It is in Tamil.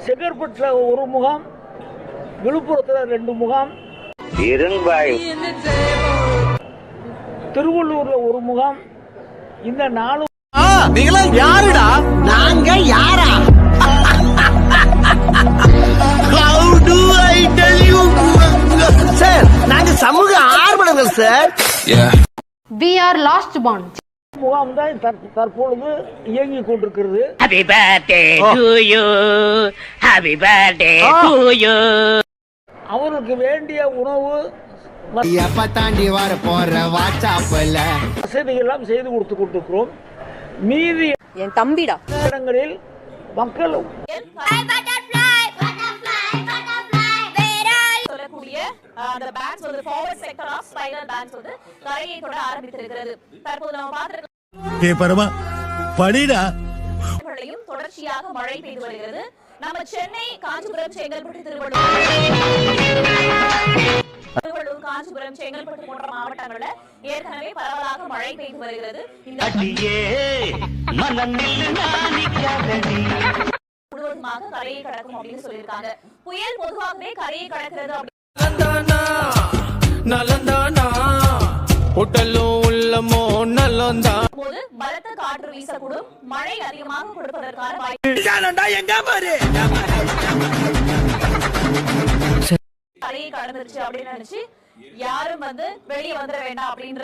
செங்கற்பட்டில் ஒரு முகாம், விழுப்புரத்தில் 2 முகாம், திருவள்ளூர்ல 1 முகாம். இந்த 4 யாருடா நாங்க யாரா? How do I tell you? Sir நாங்க சமூக ஆர்வலர்கள் sir. We are lost born. முகாம் தான் தற்பொழுது இயங்கிக் கொண்டிருக்கிறது. Happy birthday to you. Happy birthday to you. அவருக்கு வேண்டிய உணவு தாண்டி வர போற வாட்ஸ்அப்ல வசதிகள் செய்து கொடுத்து கொண்டிருக்கிறோம். மீதி என் தம்பிடா இடங்களில் மக்கள் சொல்லக்கூடிய அந்த பேண்ட்ஸ் வந்து forward sector of spiral bands வந்து கரையை தொட ஆரம்பித்திருக்கிறது. தற்போது நம்ம பார்த்திருக்கோம். ஏ பரமா படிடா. தொடர்ச்சியாக மழை பெய்து வருகிறது. நம்ம சென்னை, காஞ்சிபுரம், செங்கல்பட்டு, திருவள்ளூர், காஞ்சிபுரம், செங்கல்பட்டு போன்ற மாவட்டங்களில் ஏற்கனவே பரவலாக மழை பெய்து வருகிறது. முழுவதுமாக கரையை கடக்கும் அப்படின்னு சொல்லியிருக்காங்க. புயல் பொதுவாகவே கரையை கடக்கிறது. போது பலத்த காற்று வீசக்கூடும், மழை அதிகமாக கொடுப்பதற்கான வாய்ப்பு கரையை கடந்துருச்சு அப்படின்னு நினைச்சு யாரும் வந்து வெளியே வந்துட வேண்டாம் அப்படின்ற